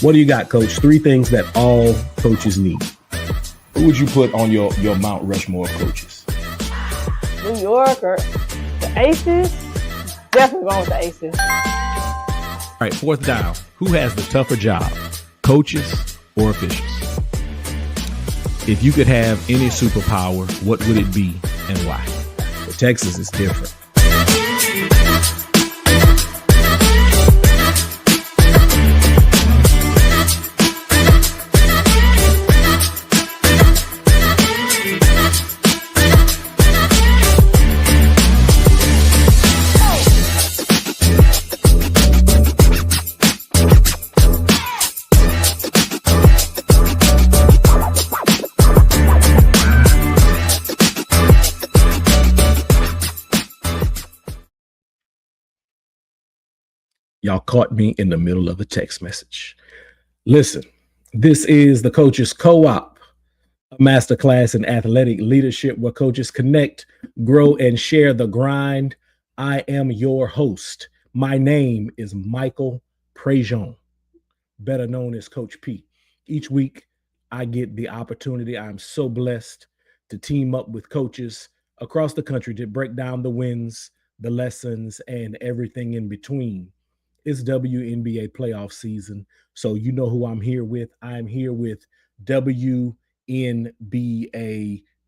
What do you got, Coach? 3 things that all coaches need. Who would you put on your Mount Rushmore of coaches? New York or the Aces? Definitely going with the Aces. All right, 4th down. Who has the tougher job, coaches or officials? If you could have any superpower, what would it be and why? For Texas, it's different. Y'all caught me in the middle of a text message. Listen, this is the Coaches Co-op, a masterclass in athletic leadership where coaches connect, grow, and share the grind. I am your host. My name is Michael Prejean, better known as Coach P. Each week, I get the opportunity. I'm so blessed to team up with coaches across the country to break down the wins, the lessons, and everything in between. It's WNBA playoff season, so you know who I'm here with. I'm here with WNBA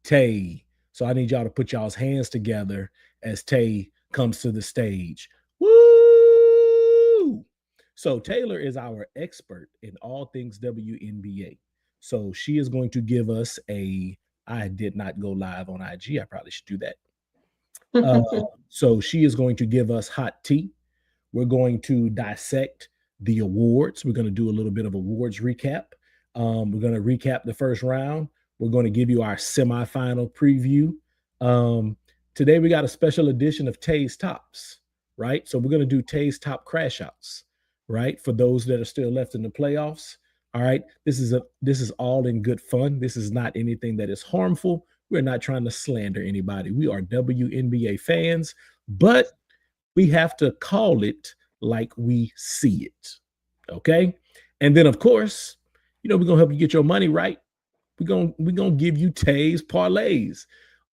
Tay. So I need y'all to put y'all's hands together as Tay comes to the stage. Woo! So Taylor is our expert in all things WNBA. So she is going to give us I did not go live on IG. I probably should do that. So she is going to give us hot tea. We're going to dissect the awards. We're going to do a little bit of awards recap. We're going to recap the first round. We're going to give you our semifinal preview. Today, we got a special edition of Tay's Tops, right? So we're going to do Tay's Top Crash Outs, right? For those that are still left in the playoffs. All right. This is all in good fun. This is not anything that is harmful. We're not trying to slander anybody. We are WNBA fans, but we have to call it like we see it. Okay. And then, of course, we're going to help you get your money right. We're going to give you Tay's parlays.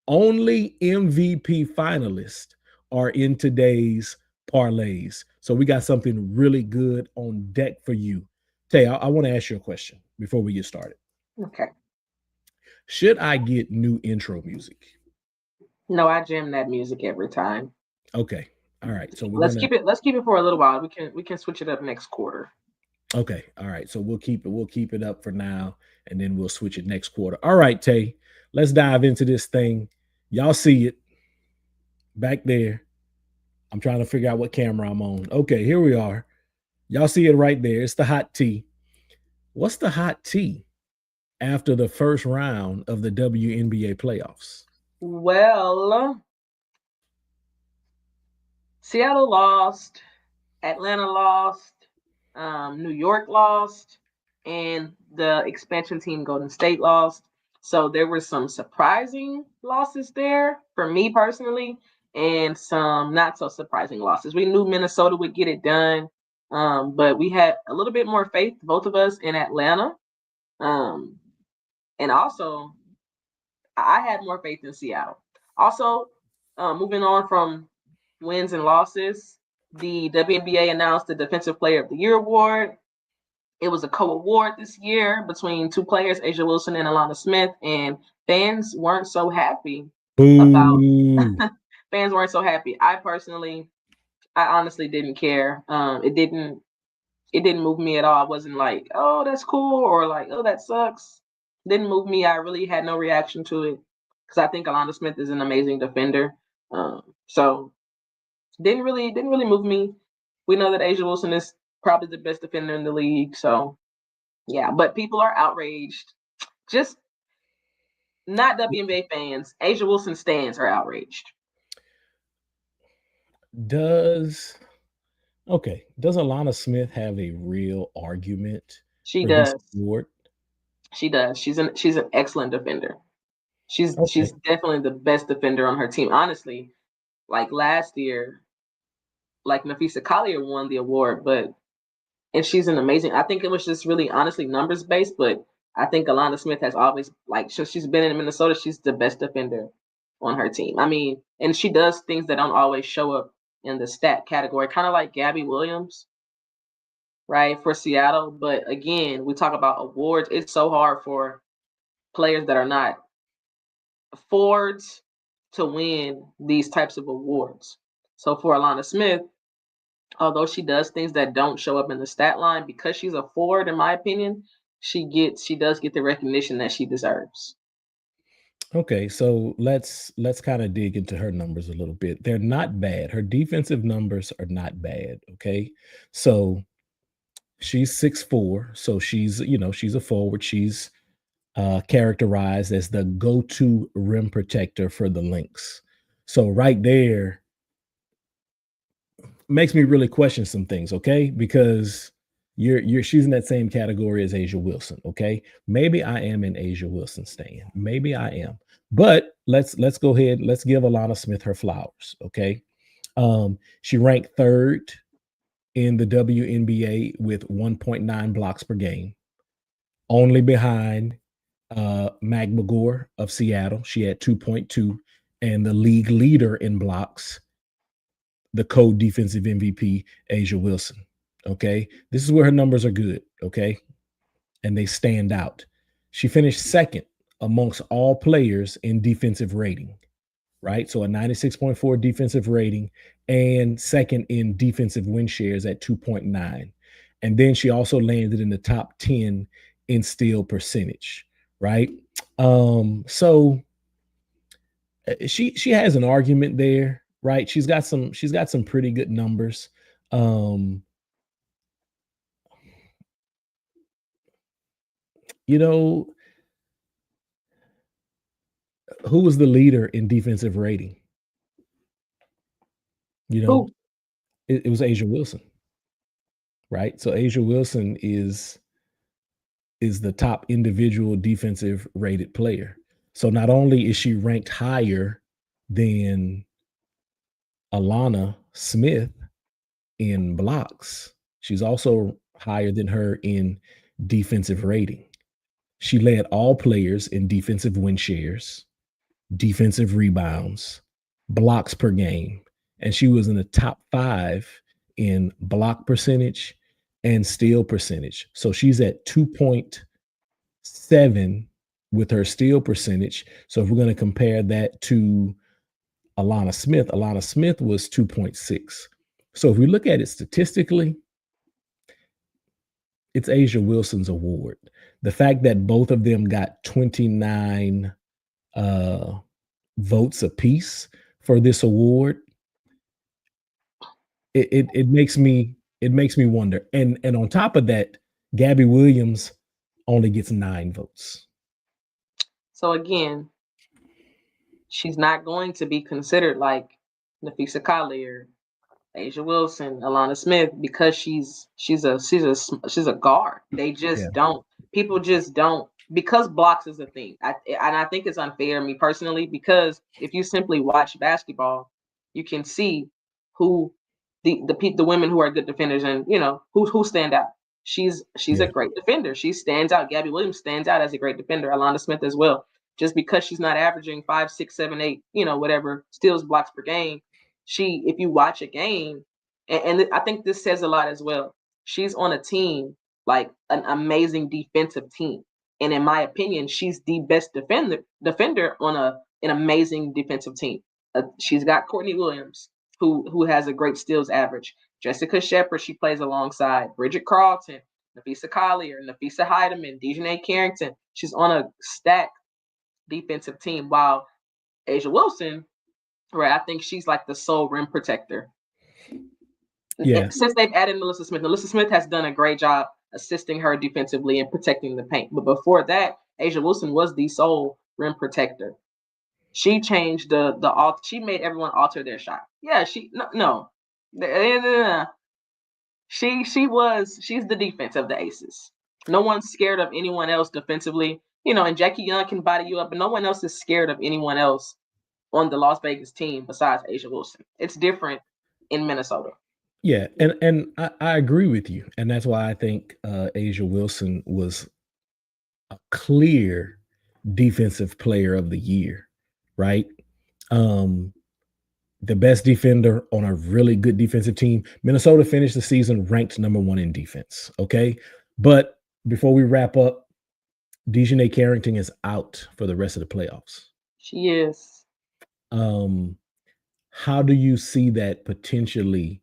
Only MVP finalists are in today's parlays. So we got something really good on deck for you. Tay, I want to ask you a question before we get started. Okay. Should I get new intro music? No, I jam that music every time. Okay. All right. So let's keep it for a little while. We can switch it up next quarter. Okay. All right. So we'll keep it up for now, and then we'll switch it next quarter. All right, Tay. Let's dive into this thing. Y'all see it back there. I'm trying to figure out what camera I'm on. Okay, here we are. Y'all see it right there. It's the hot tea. What's the hot tea after the first round of the WNBA playoffs? Well, Seattle lost, Atlanta lost, New York lost, and the expansion team Golden State lost. So there were some surprising losses there for me personally, and some not so surprising losses. We knew Minnesota would get it done, but we had a little bit more faith, both of us, in Atlanta. And also, I had more faith in Seattle. Also, moving on from wins and losses, the WNBA announced the Defensive Player of the Year award. It was a co-award this year between 2 players, A'ja Wilson and Alana Smith, and fans weren't so happy about. Fans weren't so happy. I honestly didn't care. It didn't move me at all. I wasn't like, oh, that's cool, or like, oh, that sucks. Didn't move me. I really had no reaction to it because I think Alana Smith is an amazing defender. So didn't really move me. We know that A'ja Wilson is probably the best defender in the league. So yeah, but people are outraged. Just not WNBA fans. A'ja Wilson stans are outraged. Does Alana Smith have a real argument? She does. She does. She's an excellent defender. She's definitely the best defender on her team. Honestly, like last year, like Nafisa Collier won the award, but and she's an amazing. I think it was just really honestly numbers based, but I think Alana Smith has always like she's been in Minnesota. She's the best defender on her team. I mean, and she does things that don't always show up in the stat category, kind of like Gabby Williams, right, for Seattle. But again, we talk about awards. It's so hard for players that are not forwards to win these types of awards. So for Alana Smith, although she does things that don't show up in the stat line, because she's a forward, in my opinion, she does get the recognition that she deserves. Okay, so let's kind of dig into her numbers a little bit. They're not bad. Her defensive numbers are not bad. Okay, so she's 6'4", so she's a forward. She's characterized as the go-to rim protector for the Lynx. So right there makes me really question some things, okay? Because she's in that same category as Asia Wilson, okay? Maybe I am an Asia Wilson stan. Maybe I am. But let's go ahead. Let's give Alana Smith her flowers, okay? She ranked third in the WNBA with 1.9 blocks per game, only behind Mag McGore of Seattle. She had 2.2, and the league leader in blocks, the co-defensive MVP, Asia Wilson. Okay. This is where her numbers are good. Okay. And they stand out. She finished second amongst all players in defensive rating, right? So a 96.4 defensive rating and second in defensive win shares at 2.9. And then she also landed in the top 10 in steal percentage, right? So she has an argument there, right? She's got some pretty good numbers. Um, you know, who was the leader in defensive rating? You know, Who? it was Asia Wilson, right? So Asia Wilson is the top individual defensive rated player. So not only is she ranked higher than Alana Smith in blocks, she's also higher than her in defensive rating. She led all players in defensive win shares, defensive rebounds, blocks per game, and she was in the top 5 in block percentage and steal percentage. So she's at 2.7 with her steal percentage. So if we're going to compare that to Alana Smith was 2.6. So if we look at it statistically, it's Asia Wilson's award. The fact that both of them got 29 uh, votes apiece for this award, it makes me wonder. And on top of that, Gabby Williams only gets 9 votes. So again, she's not going to be considered like Nafisa Collier, Asia Wilson, Alana Smith, because she's a guard. They Yeah. just don't. People just don't, because blocks is a thing. And I think it's unfair, me personally, because if you simply watch basketball, you can see who the women who are good defenders, and who stand out. She's a Yeah. great defender. She stands out. Gabby Williams stands out as a great defender. Alana Smith as well. Just because she's not averaging 5, 6, 7, 8, whatever steals, blocks per game, if you watch a game, and I think this says a lot as well. She's on a team, like an amazing defensive team, and in my opinion, she's the best defender on an amazing defensive team. She's got Courtney Williams, who has a great steals average. Jessica Shepard, she plays alongside Bridget Carlton, Nafisa Collier, Nafisa Heidemann, Dejanay Carrington. She's on a stacked defensive team, while Asia Wilson, right, I think she's like the sole rim protector. Yeah. Since they've added Melissa Smith has done a great job assisting her defensively and protecting the paint. But before that, Asia Wilson was the sole rim protector. She changed she made everyone alter their shot. Yeah, she's the defense of the Aces. No one's scared of anyone else defensively. And Jackie Young can body you up, but no one else is scared of anyone else on the Las Vegas team besides Asia Wilson. It's different in Minnesota. Yeah, and I agree with you, and that's why I think Asia Wilson was a clear defensive player of the year, right? Um, the best defender on a really good defensive team. Minnesota finished the season ranked number one in defense. Okay, but before we wrap up, Dejanay Carrington is out for the rest of the playoffs. She is. Um, how do you see that potentially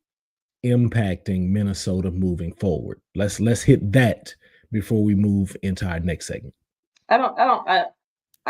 impacting Minnesota moving forward? Let's hit that before we move into our next segment. I don't. I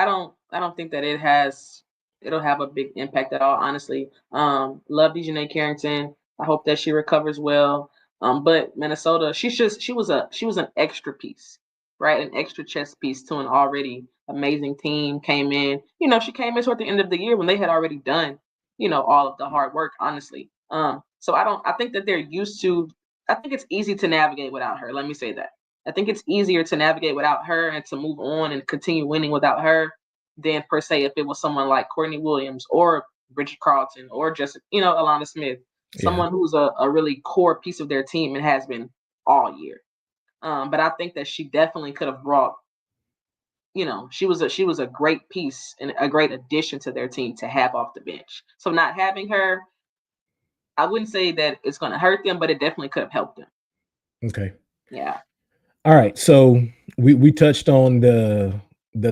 don't. I don't think that it'll have a big impact at all. Honestly, love Dejanay Carrington. I hope that she recovers well. But Minnesota, she was an extra piece, right? An extra chess piece to an already amazing team. Came in, she came in toward the end of the year when they had already done, all of the hard work. Honestly, so I don't. I think that they're used to. I think it's easy to navigate without her. Let me say that. I think it's easier to navigate without her and to move on and continue winning without her than per se if it was someone like Courtney Williams or Bridget Carlton or just Alana Smith, Yeah. someone who's a really core piece of their team and has been all year. But I think that she definitely could have brought. She was a great piece and a great addition to their team to have off the bench. So not having her, I wouldn't say that it's going to hurt them, but it definitely could have helped them. Okay. Yeah. All right. So we touched on the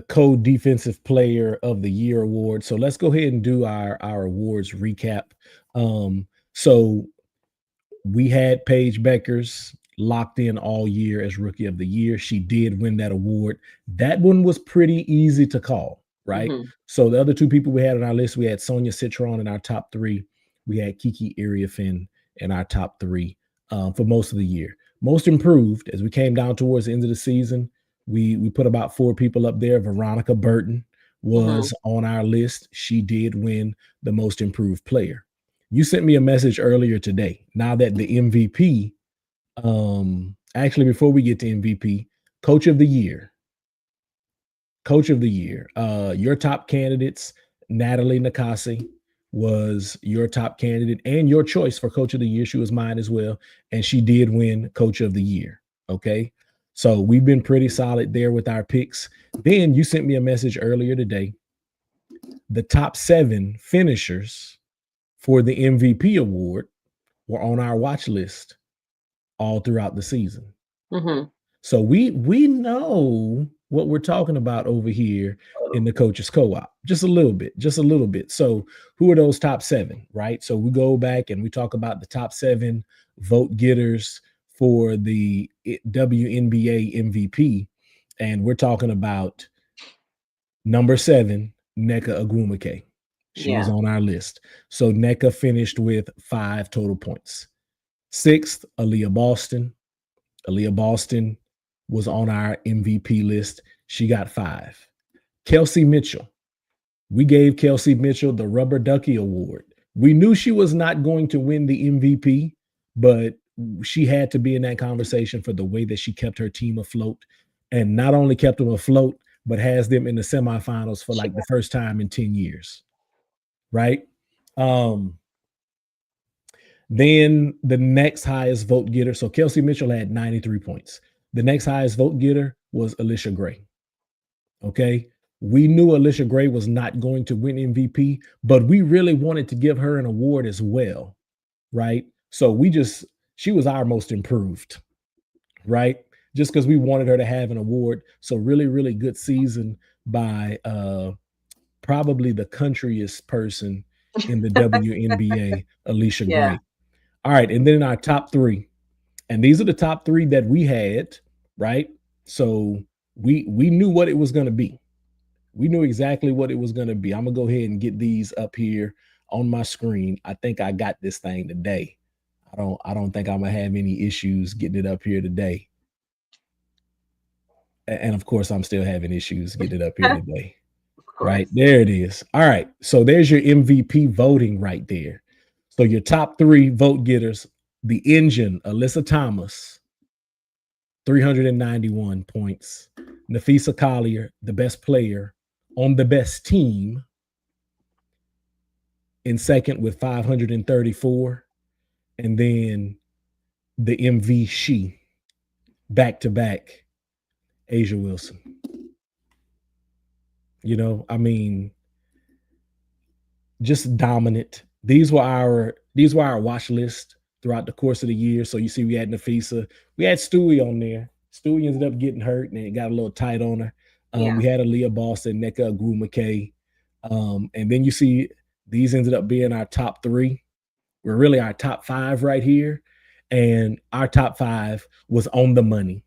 co-defensive player of the year award. So let's go ahead and do our awards recap. So we had Paige Beckers locked in all year as rookie of the year. She did win that award. That one was pretty easy to call, right? Hmm. So the other two people we had on our list, we had Sonia Citron in our top three. We had Kiki Iriafin in our top three for most of the year. Most improved as we came down towards the end of the season. We put about four people up there. Veronica Burton Hmm. was on our list. She did win the most improved player. You sent me a message earlier today. Now that the MVP, actually, before we get to MVP, coach of the year, your top candidates, Natalie Nakasi was your top candidate and your choice for coach of the year. She was mine as well. And she did win coach of the year. Okay. So we've been pretty solid there with our picks. Then you sent me a message earlier today. The top seven finishers for the MVP award were on our watch list all throughout the season. Hmm. So we know what we're talking about over here in the coaches co-op. Just a little bit, just a little bit. So who are those top seven, right? So we go back and we talk about the top seven vote getters for the WNBA MVP. And we're talking about number seven, Nneka Agwumike. She was Yeah. on our list. So Nneka finished with 5 total points. Sixth, Aaliyah Boston. Aaliyah Boston was on our MVP list. She got 5. Kelsey Mitchell. We gave Kelsey Mitchell the Rubber Ducky Award. We knew she was not going to win the MVP, but she had to be in that conversation for the way that she kept her team afloat and not only kept them afloat, but has them in the semifinals for like the first time in 10 years, right? Um, then the next highest vote getter. So Kelsey Mitchell had 93 points. The next highest vote getter was Alicia Gray. Okay. We knew Alicia Gray was not going to win MVP, but we really wanted to give her an award as well. Right. So she was our most improved. Right. Just because we wanted her to have an award. So really, really good season by probably the countryest person in the WNBA, Alicia Yeah. Gray. All right. And then in our top three, and these are the top three that we had, right? So we knew what it was going to be. We knew exactly what it was going to be. I'm gonna go ahead and get these up here on my screen. I think I got this thing today. I don't think I'm gonna have any issues getting it up here today. And of course, I'm still having issues getting it up here Of today. Right course. there it is. All right. So there's your MVP voting right there. So your top three vote getters, the engine, Alyssa Thomas, 391 points. Nafisa Collier, the best player on the best team, in second with 534. and then the MV she back to back, Asia Wilson. I mean, just dominant. These were our watch list throughout the course of the year. So you see, we had Nafisa, we had Stewie on there. Stewie ended up getting hurt and it got a little tight on her. Yeah. We had Aaliyah Boston, Nneka Agwu McKay, and then you see these ended up being our top three. We're really our top five right here, and our top five was on the money.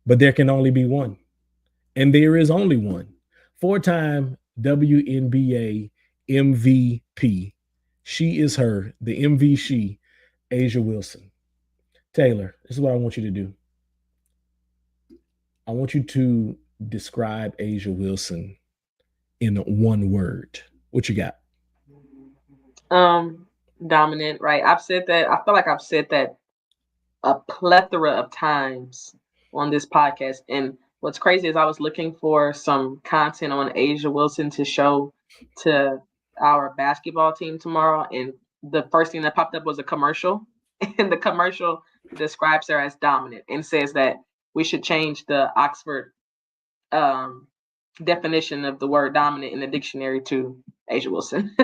But there can only be one, and there is only one. Four-time WNBA MVP. She is her, the MV she, Asia Wilson. Taylor, this is what I want you to do. I want you to describe Asia Wilson in one word. What you got? Dominant, right? I've said that. I feel like I've said that a plethora of times on this podcast. And what's crazy is I was looking for some content on Asia Wilson to show to our basketball team tomorrow, and the first thing that popped up was a commercial, and the commercial describes her as dominant and says that we should change the Oxford um, definition of the word dominant in the dictionary to Asia Wilson.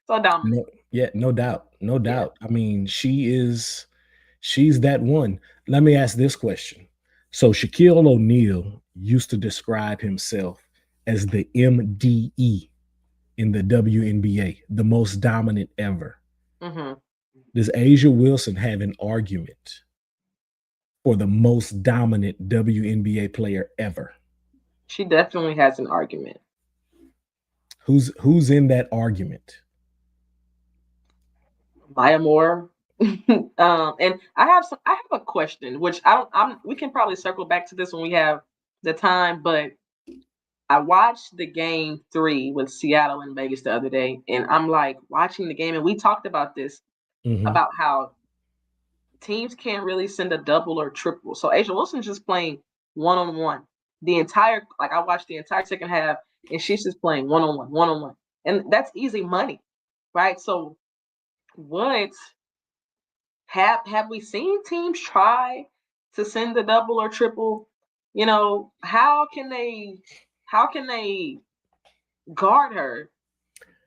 So dominant. No, yeah, no doubt. No Yeah. doubt. I mean, she's that one. Let me ask this question. So Shaquille O'Neal used to describe himself as the MDE in the WNBA, the most dominant ever. Hmm. Does Asia Wilson have an argument for the most dominant WNBA player ever? She definitely has an argument. Who's in that argument? Maya Moore. And I have a question, which I don't. We can probably circle back to this when we have the time. But I watched the game three with Seattle and Vegas the other day, and I'm like watching the game, and we talked about this Hmm. about how teams can't really send a double or triple. So Asia Wilson's just playing one on one the entire. Like I watched the entire second half, and she's just playing one on one, and that's easy money, right? So what have we seen teams try to send a double or triple? How can they guard her,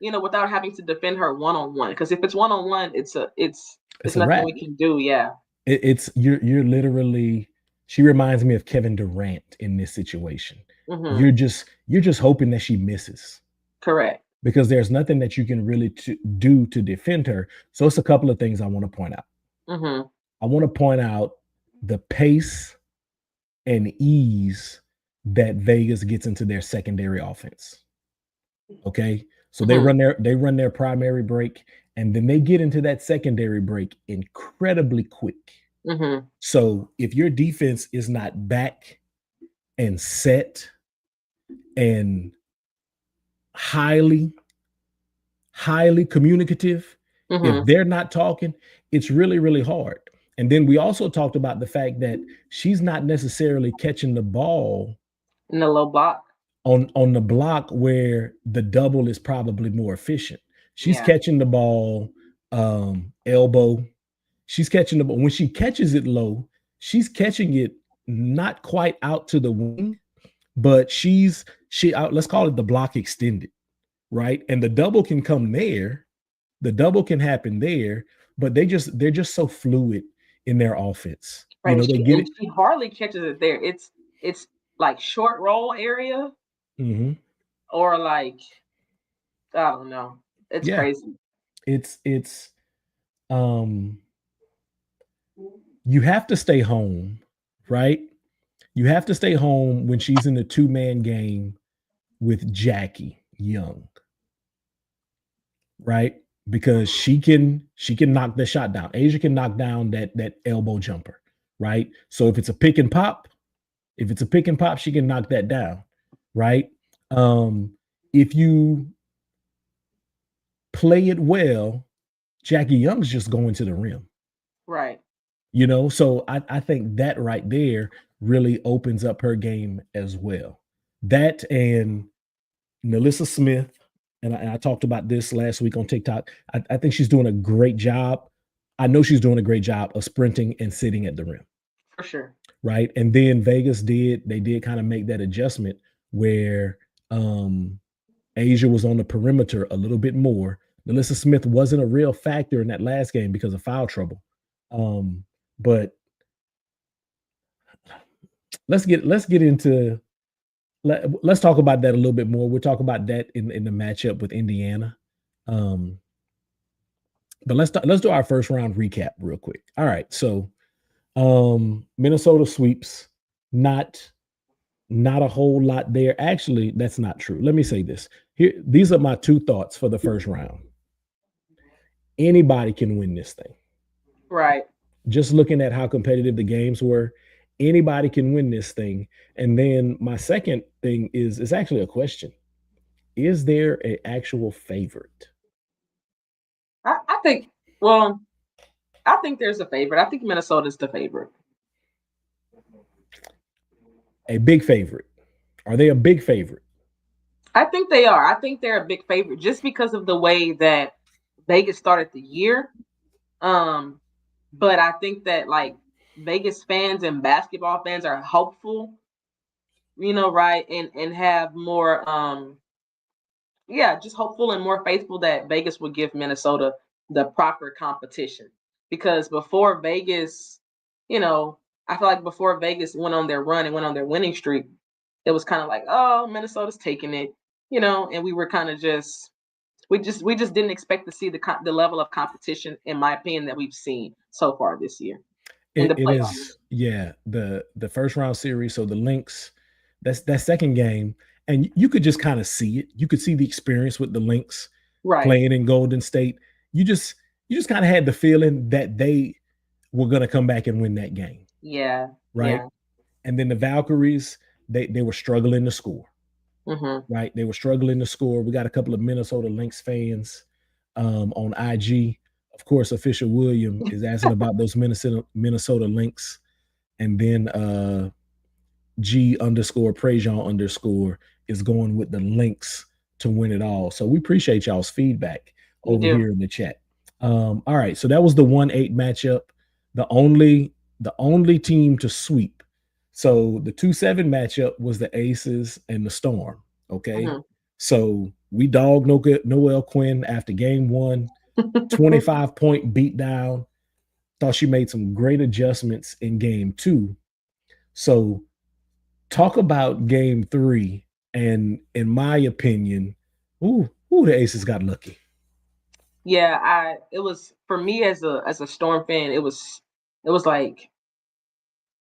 without having to defend her one on one? Because if it's one on one, it's It's a nothing wrap. we can do. Yeah. It's you're literally. She reminds me of Kevin Durant in this situation. Hmm. You're just hoping that she misses Correct. because there's nothing that you can really do to defend her. So it's a couple of things I want to point out. Hmm. I want to point out the pace and ease that Vegas gets into their secondary offense. Okay. So they Hmm. run their primary break and then they get into that secondary break incredibly quick. Hmm. So if your defense is not back and set and highly, highly communicative, if Hmm. they're not talking, it's really, really hard. And then we also talked about the fact that she's not necessarily catching the ball In the low block. on the block where the double is probably more efficient. She's Yeah. catching the ball elbow. She's catching the ball when she catches it low. She's catching it not quite out to the wing, but she out. Let's call it the block extended, right? And the double can come there. The double can happen there, but they're just so fluid in their offense. Right. They She get and it. she hardly catches it there. It's like short roll area, Hmm. or like, I don't know. It's Yeah, crazy. it's um you have to stay home, right? You have to stay home when she's in the two-man game with Jackie Young, right? Because she can knock the shot down. Asia can knock down that elbow jumper, right? So if it's a pick and pop, she can knock that down, right? If you play it well, Jackie Young's just going to the rim. Right. So I think that right there really opens up her game as well. That and Melissa Smith, and I talked about this last week on TikTok. I think she's doing a great job I know she's doing a great job of sprinting and sitting at the rim, For sure. right? And then they did kind of make that adjustment where Asia was on the perimeter a little bit more. Melissa Smith wasn't a real factor in that last game because of foul trouble. But let's get into let's talk about that a little bit more. We'll talk about that in the matchup with Indiana. Um, but let's do our first round recap real quick. All right, so Minnesota sweeps, not a whole lot there. Actually, that's not true. Let me say this. Here, these are my two thoughts for the first round. Anybody can win this thing. Right. Just looking at how competitive the games were, anybody can win this thing. And then my second thing is actually a question. Is there an actual favorite? I think. Well, I think there's a favorite. I think Minnesota's the favorite. A big favorite? Are they a big favorite? I think they are. I think they're a big favorite just because of the way that Vegas started the year. Um, but I think that like Vegas fans and basketball fans are hopeful, right, and have more yeah, just hopeful and more faithful that Vegas will give Minnesota the proper competition. Because before Vegas, you know, I feel like before Vegas went on their run and went on their winning streak, it was kind of like, oh, Minnesota's taking it, and we were kind of just we just didn't expect to see the level of competition, in my opinion, that we've seen so far this year in the It playoffs. is, yeah, the first round series. So the Lynx, that's that second game, and you could just kind of see it. You could see the experience with the Lynx Right. playing in Golden State. You just kind of had the feeling that they were going to come back and win that game, Yeah. right? Yeah. And then the Valkyries, they were struggling to score, Hmm. right? They were struggling to score. We got a couple of Minnesota Lynx fans on IG. Of course, official William is asking about those Minnesota Lynx, and then G underscore Prejean underscore is going with the Lynx to win it all. So we appreciate y'all's feedback We over do. here in the chat. All right, so that was the 1-8 matchup. The only team to sweep. So the 2-7 matchup was the Aces and the Storm. Okay. Hmm. So we dogged Noel Quinn after game one, 25-point beatdown. Thought she made some great adjustments in game two. So talk about game three. And in my opinion, the Aces got lucky. Yeah, it was for me as a Storm fan, it was like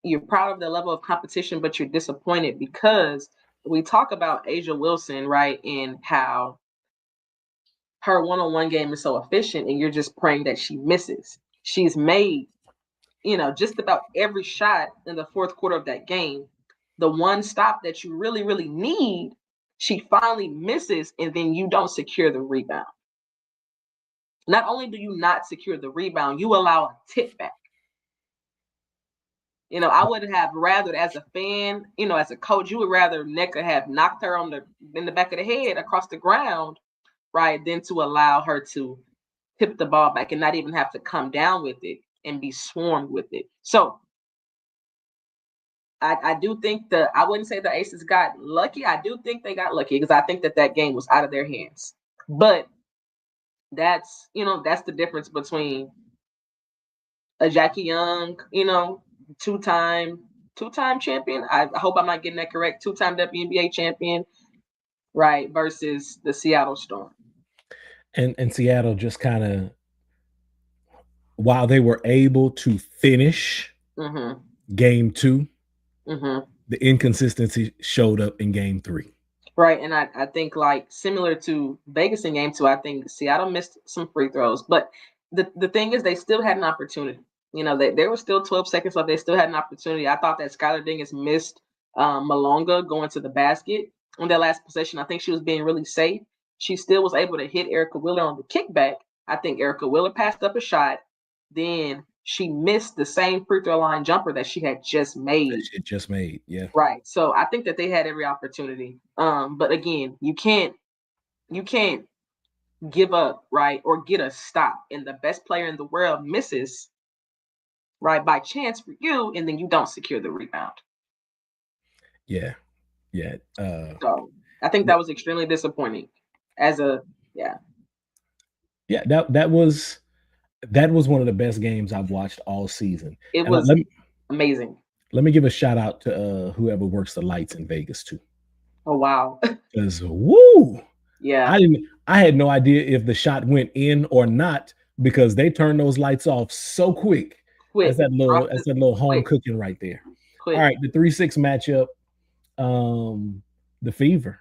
you're proud of the level of competition, but you're disappointed because we talk about Asia Wilson, right, and how her one-on-one game is so efficient, and you're just praying that she misses. She's made, just about every shot in the fourth quarter of that game. The one stop that you really, really need, she finally misses, and then you don't secure the rebound. Not only do you not secure the rebound, you allow a tip back. I would have rather, as a fan, as a coach, you would rather Nneka have knocked her in the back of the head across the ground, right, than to allow her to tip the ball back and not even have to come down with it and be swarmed with it. So I do think I wouldn't say the Aces got lucky. I do think they got lucky because I think that game was out of their hands. But that's the difference between a Jackie Young, two-time two-time champion. I hope I'm not getting that correct. Two-time WNBA champion, right? Versus the Seattle Storm. And Seattle just kind of, while they were able to finish Mm-hmm. game two, Mm-hmm. the inconsistency showed up in game three. Right, and I think like similar to Vegas in game two, I think Seattle missed some free throws, but the thing is they still had an opportunity. There was still 12 seconds left. They still had an opportunity. I thought that Skylar Dingus missed Malonga going to the basket on that last possession. I think she was being really safe. She still was able to hit Erica Wheeler on the kickback. I think Erica Wheeler passed up a shot. Then she missed the same free throw line jumper that she had just That made. shit just made, yeah. Right. So I think that they had every opportunity. But again, you can't give up, right, or get a stop, and the best player in the world misses, right, by chance for you, and then you don't secure the rebound. Yeah, yeah, So I think yeah, that was extremely disappointing. As a yeah, yeah. That was one of the best games I've watched all season. it And was amazing. let me give a shout out to whoever works the lights in Vegas too, Oh wow, because woo, yeah, I had no idea if the shot went in or not because they turned those lights off so quick. quick, dropped That's it that little home quick, cooking right there. All quick. right, the 3-6 matchup. Um, the Fever.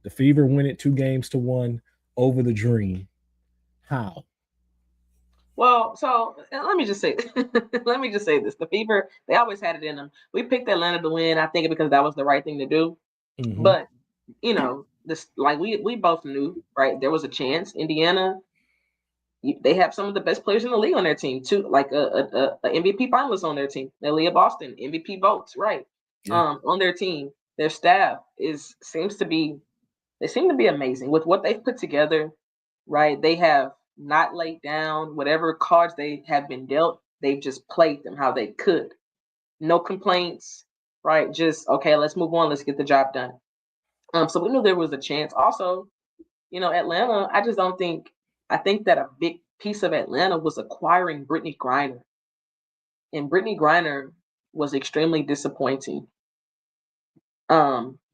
The Fever win it 2 games to 1 over the Dream. How? Well, so let me just say, let me just say this: the Fever, they always had it in them. We picked Atlanta to win, I think, because that was the right thing to do. Hmm. But this like we both knew, right? There was a chance. Indiana, they have some of the best players in the league on their team too, like a MVP finalist on their team, Leah Boston, MVP votes, right? Yeah. On their team, their staff is seems to be they seem to be amazing with what they've put together, right? They have not laid down whatever cards they have been dealt. They've just played them how they could. No complaints, right? Just okay, let's move on. Let's get the job done. So we knew there was a chance. Also, Atlanta. I just don't think. I think that a big piece of Atlanta was acquiring Brittany Griner, and Brittany Griner was extremely disappointing.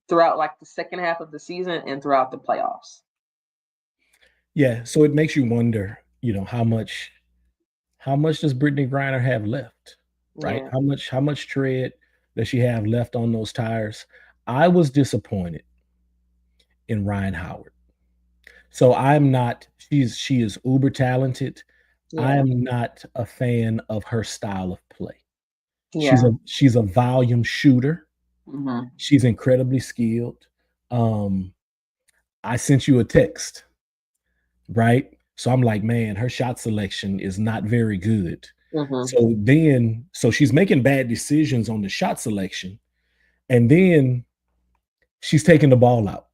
Throughout like the second half of the season and throughout the playoffs. Yeah. So it makes you wonder, how much does Brittany Griner have left? Right? Yeah. How much tread does she have left on those tires? I was disappointed in Ryan Howard. So I'm not she is uber talented. I Yeah. am not a fan of her style of play. She's Yeah. a volume shooter. Hmm. She's incredibly skilled. Um, I sent you a text, right? So I'm like, man, her shot selection is not very good. Hmm. So she's making bad decisions on the shot selection, and then she's taking the ball out,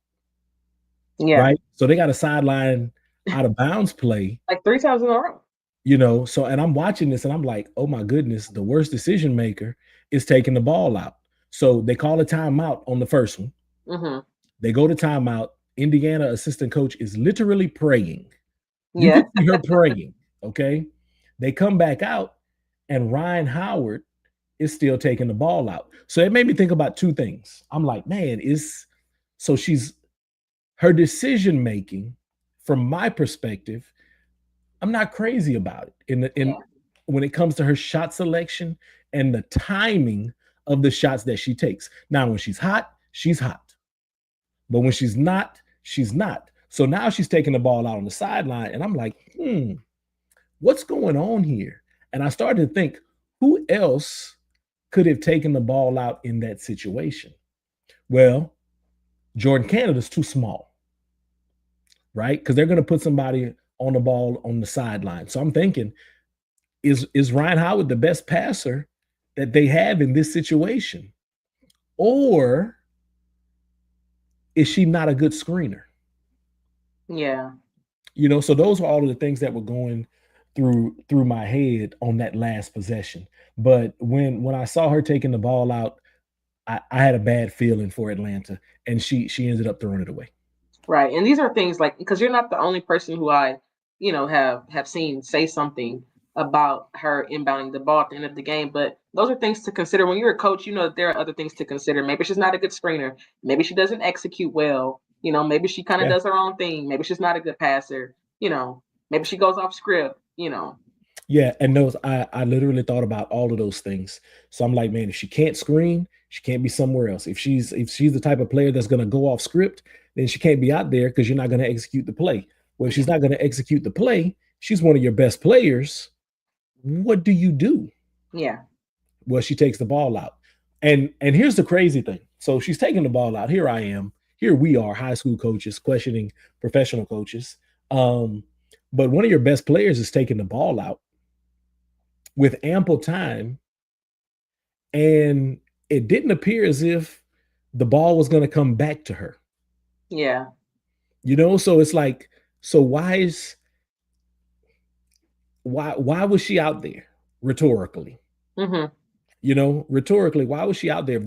Yeah. right? So they got a sideline out of bounds play, Like 3 times in a row. so and I'm watching this and I'm like, oh my goodness, the worst decision maker is taking the ball out. So they call a timeout on the first one. Hmm. They go to timeout. Indiana assistant coach is literally praying. You Yeah. could see her praying. Okay. They come back out, and Ryan Howard is still taking the ball out. So it made me think about two things. I'm like, man, she's her decision making, from my perspective, I'm not crazy about it. In Yeah. when it comes to her shot selection and the timing of the shots that she takes. Now, when she's hot, she's hot. But when she's not, she's not. So now she's taking the ball out on the sideline, and I'm like, what's going on here? And I started to think, who else could have taken the ball out in that situation? Well, Jordan Canada's too small, right? Because they're going to put somebody on the ball on the sideline. So I'm thinking, is Ryan Howard the best passer that they have in this situation? Or is she not a good screener? Yeah. So those were all of the things that were going through my head on that last possession. But when I saw her taking the ball out, I had a bad feeling for Atlanta, and she ended up throwing it away. Right. And these are things like because you're not the only person who I, have seen say something about her inbounding the ball at the end of the game. But those are things to consider when you're a coach. You know that there are other things to consider. Maybe she's not a good screener. Maybe she doesn't execute well. Maybe she kind of Yeah. does her own thing. Maybe she's not a good passer. Maybe she goes off script. Yeah, and those I literally thought about all of those things. So I'm like, man, if she can't screen, she can't be somewhere else. If she's the type of player that's going to go off script, then she can't be out there because you're not going to execute the play. Well, if Yeah. she's not going to execute the play, she's one of your best players. What do you do? Yeah. Well, she takes the ball out. And here's the crazy thing. So she's taking the ball out. Here I am. Here we are, high school coaches questioning professional coaches. But one of your best players is taking the ball out with ample time, and it didn't appear as if the ball was going to come back to her. Yeah. So it's like, So why was she out there rhetorically? Mm-hmm. Rhetorically, why was she out there?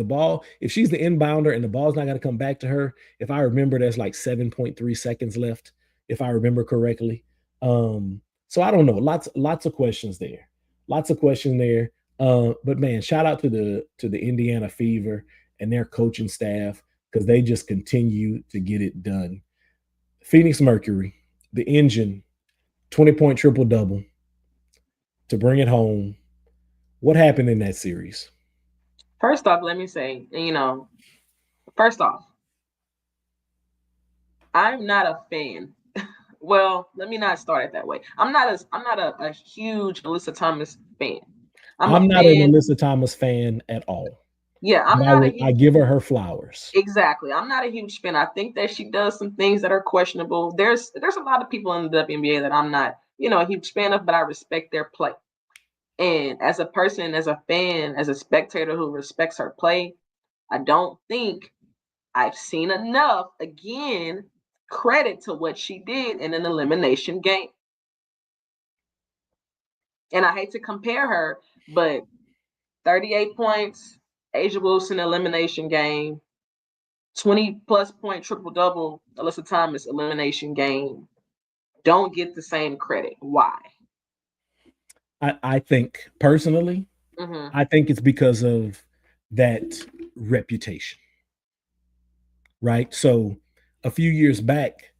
If she's the inbounder and the ball's not going to come back to her, if I remember, there's like 7.3 seconds left, if I remember correctly. So I don't know. Lots of questions there. Lots of questions there. But man, shout out to the Indiana Fever and their coaching staff because they just continue to get it done. Phoenix Mercury, the engine, 20-point triple double to bring it home. What happened in that series? First off, let me say, first off, I'm not a fan. Well, let me not start it that way. I'm not a huge Alyssa Thomas fan. I'm a I'm not an fan. Alyssa Thomas fan at all, Yeah, I'm but not a I huge give her flowers. exactly. I'm not a huge fan. I think that she does some things that are questionable. There's a lot of people in the WNBA that I'm not, a huge fan of, but I respect their play. And as a person, as a fan, as a spectator who respects her play, I don't think I've seen enough, again, credit to what she did in an elimination game. And I hate to compare her, but 38 points, Asia Wilson elimination game, 20 plus point triple double, Alyssa Thomas elimination game. Don't get the same credit. Why? I think personally, Mm-hmm. I think it's because of that reputation, right? So a few years back,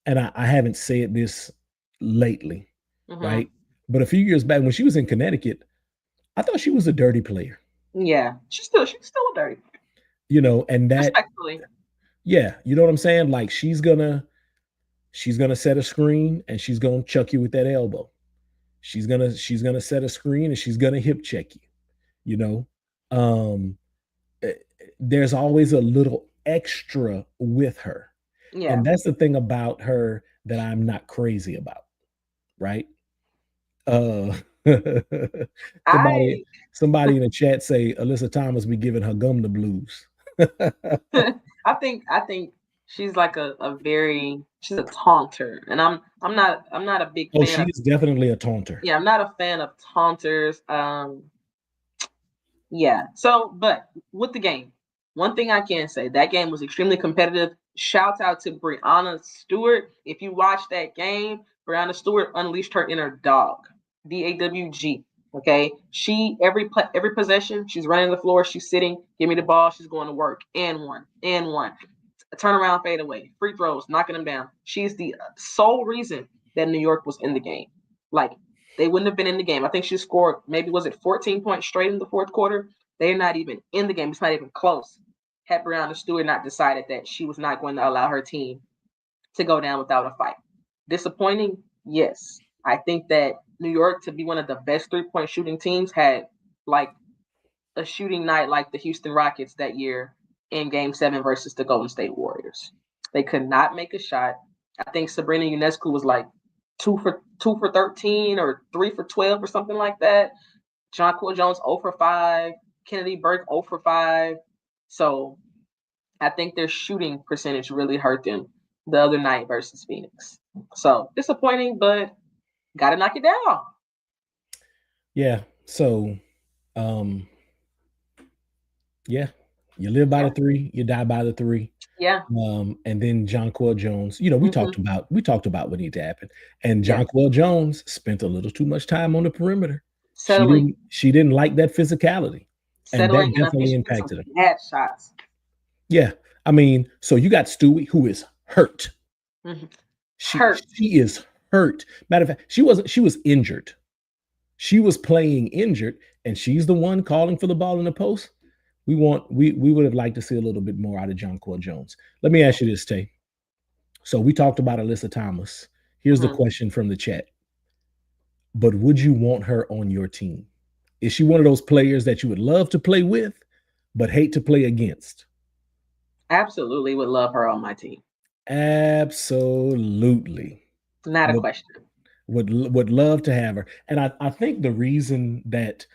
and I haven't said this lately, Mm-hmm. right? But a few years back when she was in Connecticut, I thought she was a dirty player, Yeah, she's still a dirty. and that, Respectfully. yeah, you know what I'm saying? Like she's gonna set a screen and she's gonna chuck you with that elbow. She's gonna set a screen and she's gonna hip check you. You know, um, eh, there's always a little extra with her, Yeah. and that's the thing about her that I'm not crazy about, right? Uh, somebody I somebody in the chat say Alyssa Thomas be giving her gum the blues. I think she's like a very she's a taunter. And I'm not a big Oh, fan she of is definitely a taunter. yeah, I'm not a fan of taunters. Yeah. So, but with the game, one thing I can say, that game was extremely competitive. Shout out to Brianna Stewart. If you watch that game, Brianna Stewart unleashed her inner dog. DAWG. Okay. She every possession, she's running the floor, she's sitting, give me the ball, she's going to work. And one, and one. A turnaround fade away, free throws, knocking them down. She's the sole reason that New York was in the game. Like they wouldn't have been in the game. I think she scored maybe was it 14 points straight in the fourth quarter. They're not even in the game. It's not even close. Had Brianna Stewart not decided that she was not going to allow her team to go down without a fight. Disappointing? Yes. I think that New York, to be one of the best 3-point shooting teams, had like a shooting night like the Houston Rockets that year in Game 7 versus the Golden State Warriors. They could not make a shot. I think Sabrina Ionescu was like 2 for 13 or 3 for 12 or something like that. Jonquil Jones 0 for 5. Kennedy Burke 0 for 5. So I think their shooting percentage really hurt them the other night versus Phoenix. So disappointing, but got to knock it down. Yeah. So, um, yeah, you live by Yeah. the three, you die by the three. Yeah. And then Jonquil Jones, we Mm-hmm. talked about what needed to happen. And Yeah. Jonquil Jones spent a little too much time on the perimeter. She Settling, didn't she didn't like that physicality. And that settling, and I think definitely she made some impacted her. bad shots. Yeah. I mean, so you got Stewie who is hurt. Mm-hmm. She Hurt. she is hurt. Matter of fact, she was injured. She was playing injured, and she's the one calling for the ball in the post. We would have liked to see a little bit more out of Jonquil Jones. Let me ask you this, Tay. So we talked about Alyssa Thomas. Here's the Mm-hmm. question from the chat. But would you want her on your team? Is she one of those players that you would love to play with, but hate to play against? Absolutely would love her on my team. Absolutely. Not a Would question. would love to have her. And I think the reason that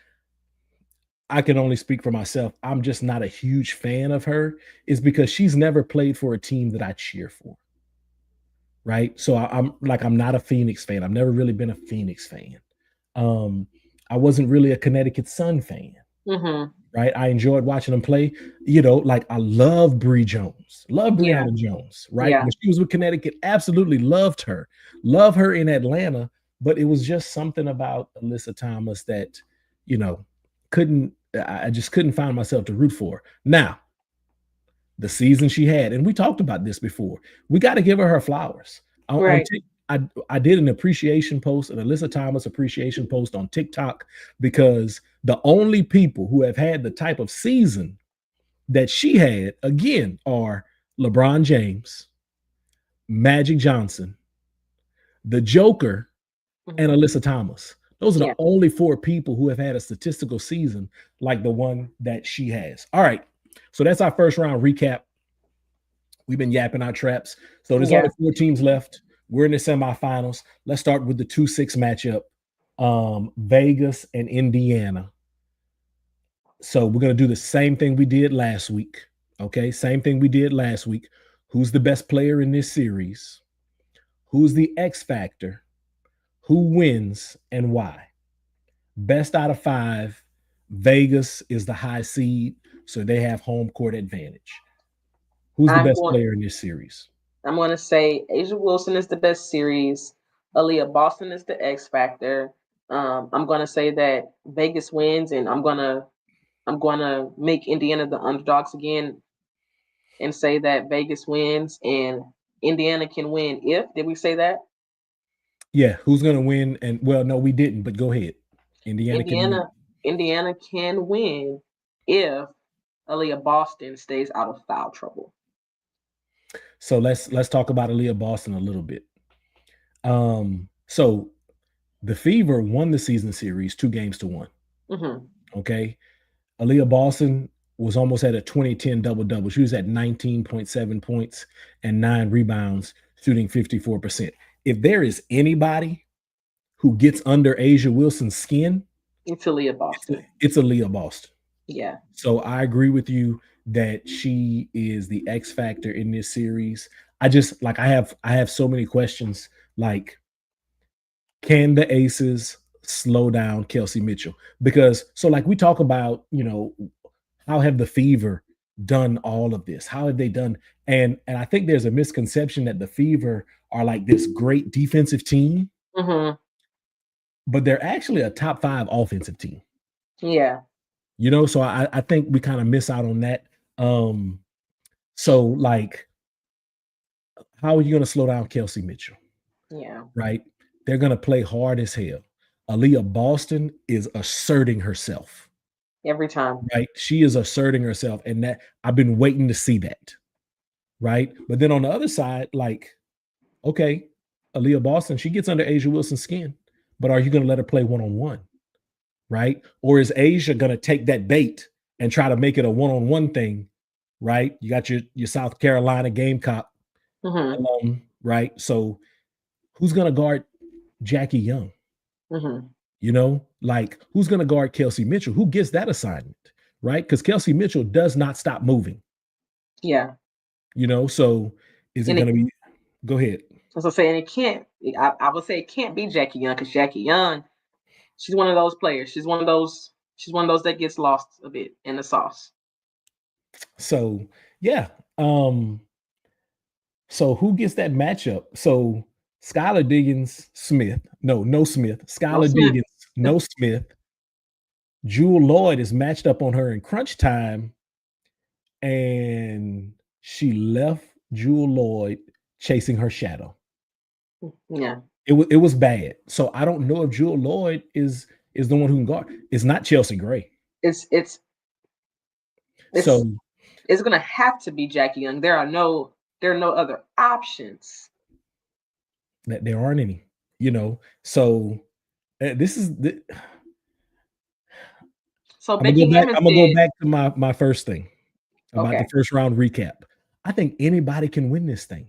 I can only speak for myself, I'm just not a huge fan of her, is because she's never played for a team that I cheer for. right? So I'm not a Phoenix fan. I've never really been a Phoenix fan. Um, I wasn't really a Connecticut Sun fan, Mm-hmm. right? I enjoyed watching them play. You know, like I love Bree Jones, love Yeah. Brianna Jones, right? Yeah. When she was with Connecticut, absolutely love her in Atlanta. But it was just something about Alyssa Thomas that, you know, couldn't I just couldn't find myself to root for. Now, the season she had, and we talked about this before. We got to give her flowers. Right. I did an appreciation post, an Alyssa Thomas appreciation post on TikTok because the only people who have had the type of season that she had again are LeBron James, Magic Johnson, the Joker, and Mm-hmm. Alyssa Thomas. Those are the Yeah. only four people who have had a statistical season like the one that she has. All right. So that's our first round recap. We've been yapping our traps. So there's Yeah. only four teams left. We're in the semifinals. Let's start with the 2-6 matchup. Vegas and Indiana. So we're gonna do the same thing we did last week. Okay, same thing we did last week. Who's the best player in this series? Who's the X factor? Who wins and why? Best out of five. Vegas is the high seed, so they have home court advantage. Who's the I'm best going. player in this series? I'm going to say Asia Wilson is the best series. Aaliyah Boston is the X factor. I'm going to say that Vegas wins, and I'm gonna make Indiana the underdogs again, and say that Vegas wins and Indiana can win. If did we say that Yeah, who's gonna win? And well, no, we didn't, but go ahead. Indiana can win. Indiana Indiana can win if Aaliyah Boston stays out of foul trouble? So let's talk about Aaliyah Boston a little bit. So the Fever won the season series 2 games to 1. Mm-hmm. Okay. Aaliyah Boston was almost at a 2010 double-double. She was at 19.7 points and 9 rebounds, shooting 54%. If there is anybody who gets under Asia Wilson's skin, It's Aaliyah Boston. it's Aaliyah Boston. Yeah. So I agree with you that she is the X factor in this series. I just like I have so many questions. Like, can the Aces slow down Kelsey Mitchell? Because so like we talk about, how have the Fever done all of this? How have they done? And I think there's a misconception that the Fever are like this great defensive team, Mm-hmm. but they're actually a top 5 offensive team. Yeah. So I think we kind of miss out on that. Um, so like, how are you going to slow down Kelsey Mitchell? Yeah. Right? They're going to play hard as hell. Aaliyah Boston is asserting herself, Every time. right? She is asserting herself, and that I've been waiting to see that, right? But then on the other side, like, okay, Aaliyah Boston, she gets under Asia Wilson's skin, but are you going to let her play one-on-one, right? Or is Asia going to take that bait and try to make it a one-on-one thing, right? You got your South Carolina Gamecock Mm-hmm. alum, right? So who's going to guard Jackie Young? Mm-hmm. Like who's going to guard Kelsey Mitchell? Who gets that assignment, right? Because Kelsey Mitchell does not stop moving, Yeah. So is it And going it, to be, go ahead. as I say, and it can't. I would say it can't be Jackie Young because Jackie Young, she's one of those players. She's one of those. She's one of those that gets lost a bit in the sauce. So, yeah. So who gets that matchup? So Skylar Diggins Smith, no Smith, No Skylar Smith. Diggins, no Smith. Jewel Lloyd is matched up on her in crunch time, and she left Jewel Lloyd chasing her shadow. Yeah. It was bad. So I don't know if Jewel Lloyd is the one who can guard. It's not Chelsea Gray. It's it's it's So it's gonna have to be Jackie Young. There are no other options. that there aren't any, So this is the, So I'm gonna go Becky back. Hammond I'm gonna go said, back to my first thing about the okay, first round recap. I think anybody can win this thing.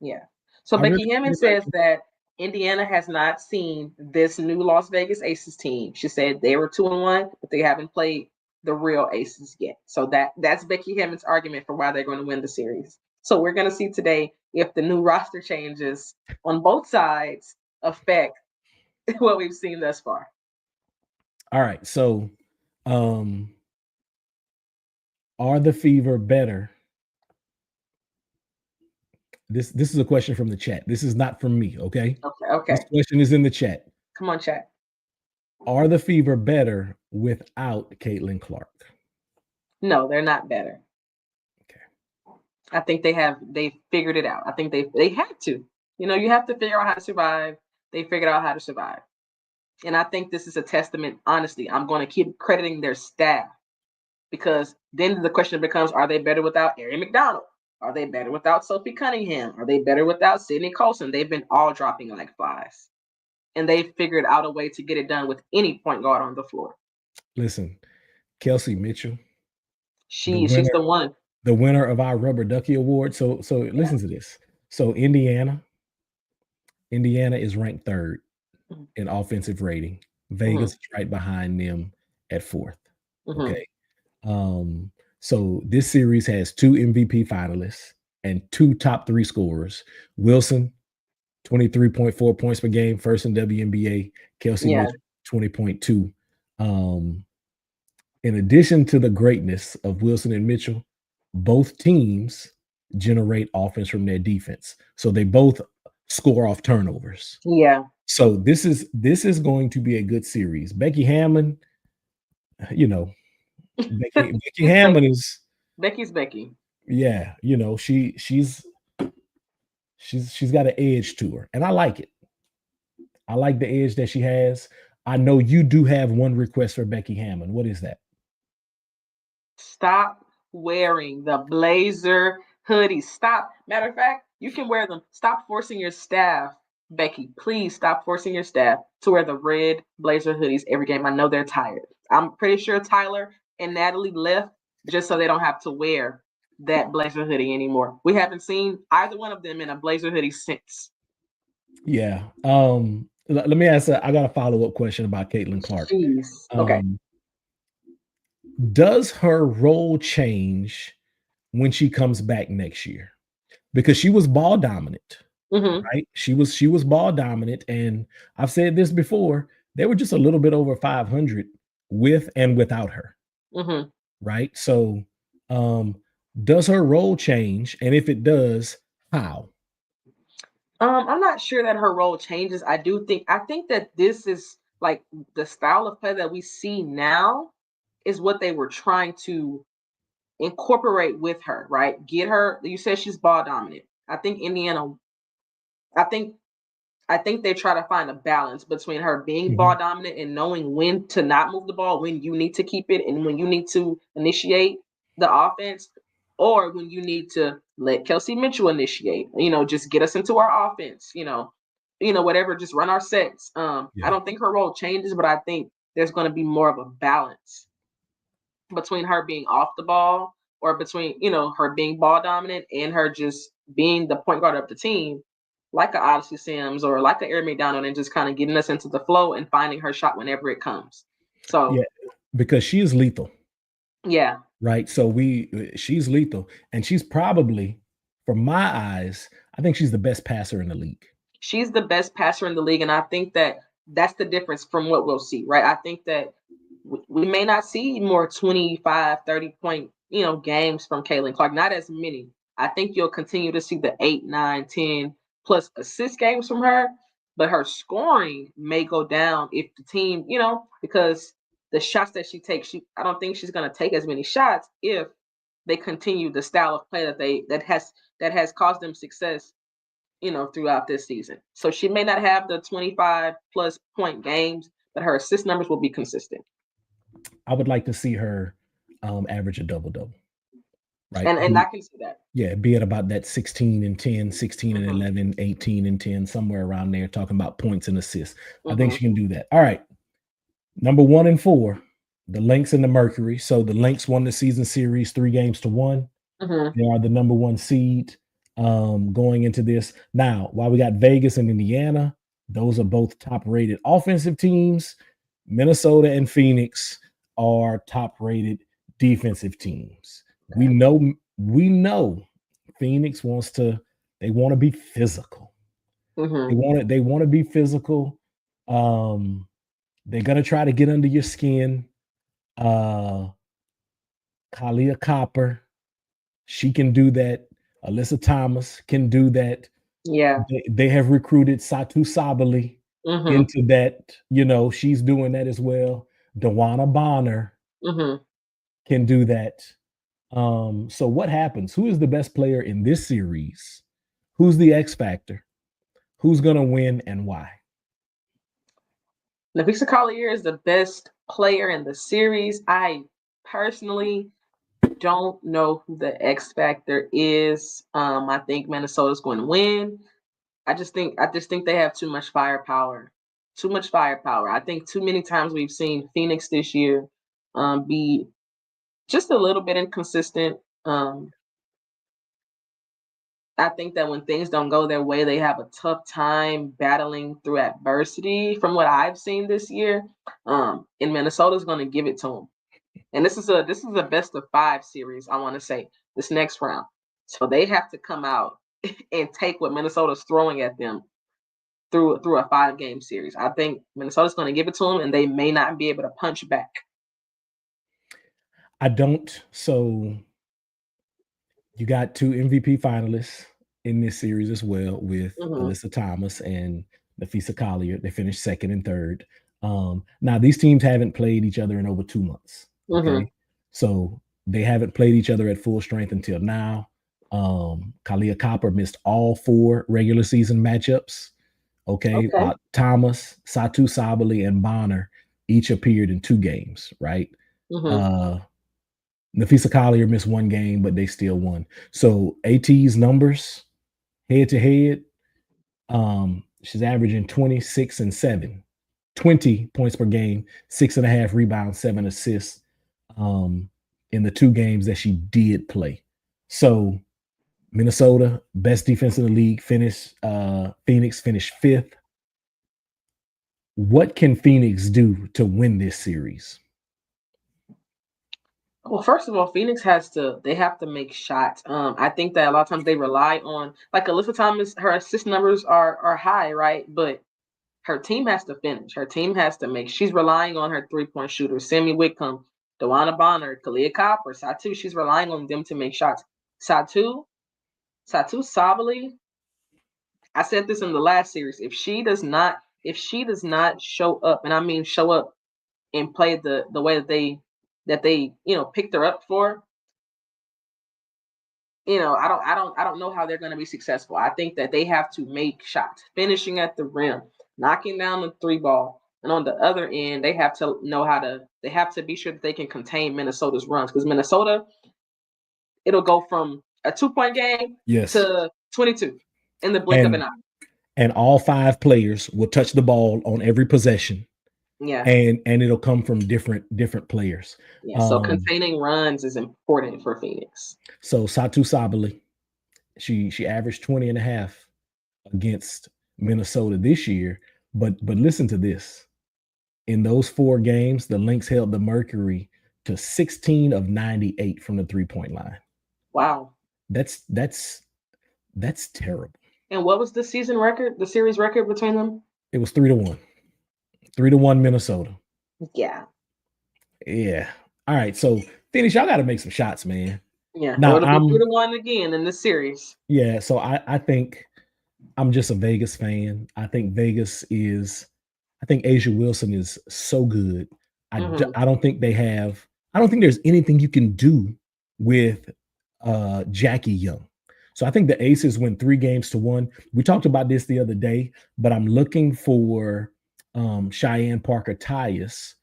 yeah. So I really Becky think Hammond anybody says can. that Indiana has not seen this new Las Vegas Aces team. She said they were 2-1, but they haven't played the real Aces yet. So that's Becky Hammond's argument for why they're going to win the series. So we're going to see today if the new roster changes on both sides affect what we've seen thus far. All right. So, are the Fever better? This is a question from the chat. This is not from me, okay? Okay. This question is in the chat. Come on, chat. Are the Fever better without Caitlin Clark? No, they're not better. Okay. I think they figured it out. I think they had to. You have to figure out how to survive. They figured out how to survive. And I think this is a testament, honestly. I'm going to keep crediting their staff because then the question becomes, are they better without Ari McDonald? Are they better without Sophie Cunningham? Are they better without Sydney Colson? They've been all dropping like flies. And they figured out a way to get it done with any point guard on the floor. Listen, Kelsey Mitchell. She's the one. The winner of our Rubber Ducky Award. So listen to this. So Indiana is ranked 3rd in offensive rating. Vegas is right behind them at 4th. Okay. So this series has 2 MVP finalists and 2 top 3 scorers. Wilson, 23.4 points per game, first in WNBA. Kelsey Mitchell, 20.2. In addition to the greatness of Wilson and Mitchell, both teams generate offense from their defense. So they both score off turnovers. Yeah. So this is going to be a good series. Becky Hammond, Becky Hammond is Becky's Becky. Yeah, she's got an edge to her, and I like it. I like the edge that she has. I know you do have one request for Becky Hammond. What is that? Stop wearing the blazer hoodies. Stop. Matter of fact, you can wear them. Stop forcing your staff, Becky. Please stop forcing your staff to wear the red blazer hoodies every game. I know they're tired. I'm pretty sure Tyler and Natalie left just so they don't have to wear that blazer hoodie anymore. We haven't seen either one of them in a blazer hoodie since. Yeah. Let me ask. I got a follow-up question about Caitlin Clark. Jeez. Okay. Does her role change when she comes back next year? Because she was ball dominant, right? She was ball dominant, and I've said this before. They were just a little bit over 500 with and without her, right? So, does her role change? And if it does, how? I'm not sure that her role changes. I think that this is like the style of play that we see now is what they were trying to incorporate with her, right? Get her. You said she's ball dominant. I think Indiana. I think they try to find a balance between her being ball dominant and knowing when to not move the ball, when you need to keep it, and when you need to initiate the offense, or when you need to let Kelsey Mitchell initiate. Just get us into our offense. Whatever. Just run our sets. I don't think her role changes, but I think there's going to be more of a balance between her being off the ball or between, her being ball dominant and her just being the point guard of the team, like a Odyssey Sims or like a Ari McDonald, and just kind of getting us into the flow and finding her shot whenever it comes. So because she is lethal. Yeah. Right. So she's lethal, and she's probably, from my eyes, I think she's the best passer in the league. She's the best passer in the league, and I think that that's the difference from what we'll see, right? I think that we may not see more 25, 30-point, games from Caitlin Clark, not as many. I think you'll continue to see the 8, 9, 10 plus assist games from her, but her scoring may go down if the team, because the shots that she takes, I don't think she's going to take as many shots if they continue the style of play that has caused them success, throughout this season. So she may not have the 25 plus point games, but her assist numbers will be consistent. I would like to see her average a double-double. Right. And I can see that. Yeah, be at about that 16 and 10, 16 and 11, 18 and 10, somewhere around there, talking about points and assists. I think she can do that. All right. Number 1 and 4, the Lynx and the Mercury. So the Lynx won the season series 3-1. They are the number 1 seed going into this. Now, while we got Vegas and Indiana, those are both top-rated offensive teams. Minnesota and Phoenix are top-rated defensive teams. We know Phoenix they want to be physical. Mm-hmm. They want to be physical. They're gonna try to get under your skin. Uh Kalia Copper, she can do that. Alyssa Thomas can do that. Yeah. They have recruited Satu Sabali Mm-hmm. into that. She's doing that as well. Dewana Bonner Mm-hmm. can do that. So what happens? Who is the best player in this series? Who's the X factor? Who's gonna win and why? Nafisa Collier is the best player in the series. I personally don't know who the X factor is. I think Minnesota's going to win. I just think they have too much firepower. Too much firepower. I think too many times we've seen Phoenix this year be just a little bit inconsistent. I think that when things don't go their way, they have a tough time battling through adversity. From what I've seen this year, and Minnesota's going to give it to them. And this is a best of 5 series. I want to say this next round, so they have to come out and take what Minnesota's throwing at them through a 5-game series. I think Minnesota's going to give it to them, and they may not be able to punch back. I don't. So you got 2 MVP finalists in this series as well with Hmm. Alyssa Thomas and Nafisa Collier. They finished second and third. Now these teams haven't played each other in over 2 months. Hmm. Okay, so they haven't played each other at full strength until now. Kalia Copper missed all 4 regular season matchups. Okay, Okay. Thomas, Satu Sabali, and Bonner each appeared in 2 games. Right. Hmm. Uh, Nafisa Collier missed 1 game, but they still won. So AT's numbers head to head, she's averaging 26 and 7, 20 points per game, 6.5 rebounds, 7 assists in the 2 games that she did play. So Minnesota, best defense in the league, Phoenix finished 5th. What can Phoenix do to win this series? Well, first of all, Phoenix they have to make shots. I think that a lot of times they rely on, like, Alyssa Thomas, her assist numbers are high, right? But her team has to finish. Her team has to make. She's relying on her 3-point shooters, Sammy Whitcomb, Dewana Bonner, Kalia Copper, Satu. She's relying on them to make shots. Satu, Satu Sabali. I said this in the last series. If she does not show up, and I mean show up and play the way that they picked her up for, I don't know how they're going to be successful. I think that they have to make shots, finishing at the rim, knocking down the 3 ball, and on the other end, they have to know how to. They have to be sure that they can contain Minnesota's runs, because Minnesota, it'll go from a 2-point game Yes. to 22 in the blink of an And eye. and all 5 players will touch the ball on every possession, Yeah, and it'll come from different players. yeah. So Um, containing runs is important for Phoenix. so Satu Sabali, she averaged 20 and a half against Minnesota this year. But listen to this. In those 4 games, the Lynx held the Mercury to 16 of 98 from the 3-point line. Wow. That's that's that's terrible. And what was the season record? The series record between them? It was 3-1. 3-1 Minnesota. Yeah, Yeah. All right. So Phoenix, y'all got to make some shots, man. yeah. Well, Now it'll be three I'm to one again in this series. yeah, so I think I'm just a Vegas fan. I think Asia Wilson is so good. Hmm. I don't think I don't think there's anything you can do with Jackie Young. So I think the Aces win 3 games to 1. We talked about this the other day, but I'm looking for Cheyenne Parker Tyus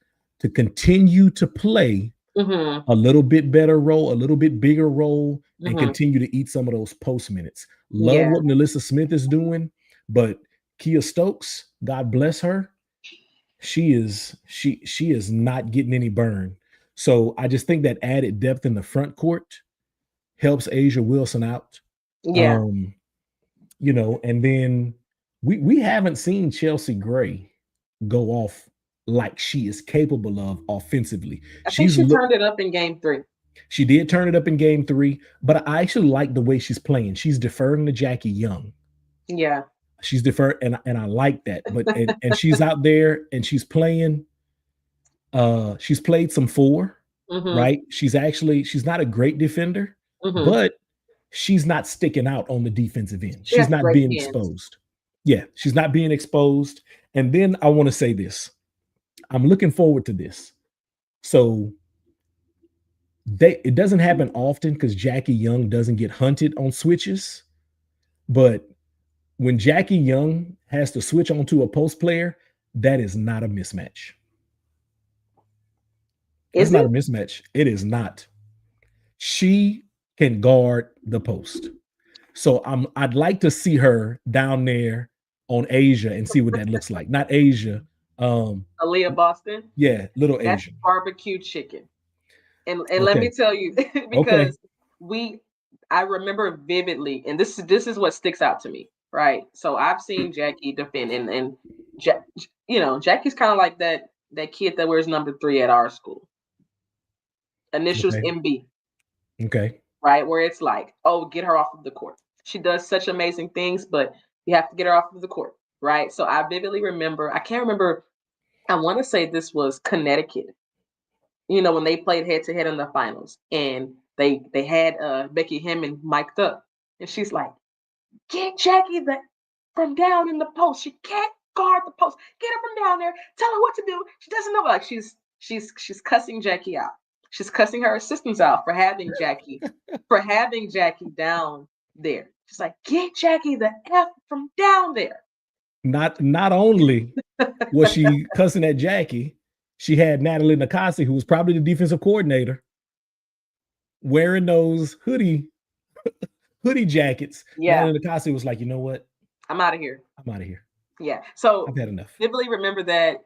to continue to play Hmm. a little bit better role, a little bit bigger role, and Hmm. continue to eat some of those post minutes. Love Yeah. what Melissa Smith is doing, but Kia Stokes, God bless her, she is not getting any burn. So I just think that added depth in the front court helps Asia Wilson out. Yeah. Um, and then we haven't seen Chelsea Gray go off like she is capable of offensively. I think She's she look turned it up in game 3. She did turn it up in game 3, but I actually like the way she's playing. She's deferring to Jackie Young. Yeah. She's deferred, and I like that. But and she's out there and she's playing. She's played some 4, Mm-hmm. right? She's not a great defender, Mm-hmm. but she's not sticking out on the defensive end. She She's has not great being hands. exposed. Yeah, she's not being exposed. And then I want to say this. I'm looking forward to this. So it doesn't happen often because Jackie Young doesn't get hunted on switches. But when Jackie Young has to switch onto a post player, that is not a mismatch. That's Is not it? a mismatch. It is not. She can guard the post. So I'd like to see her down there on Asia and see what that looks like. Not Asia. Um, Aaliyah Boston? yeah, little That's Asia. barbecue chicken. And let me Okay. tell you, Okay. because we I remember vividly, and this is what sticks out to me, right? So I've seen Jackie defend, and Jackie's kind of like that kid that wears number 3 at our school, initials Okay. MB, Okay. right? Where it's like, oh, get her off of the court. She does such amazing things, but you have to get her off of the court, right? So I vividly remember, I can't remember, I want to say this was Connecticut, when they played head to head in the finals, and they had Becky Hammond mic'd up, and she's like, "Get Jackie from down in the post. She can't guard the post. Get her from down there. Tell her what to do. She doesn't know." Like she's cussing Jackie out. She's cussing her assistants out for having Jackie down there. She's like, "Get Jackie the f from down there." Not only was she cussing at Jackie, she had Natalie Nakasi, who was probably the defensive coordinator, wearing those hoodie jackets. Yeah, Natalie Nakasi was like, you know what? I'm out of here. I'm out of here. Yeah. I've So had enough. vividly remember that.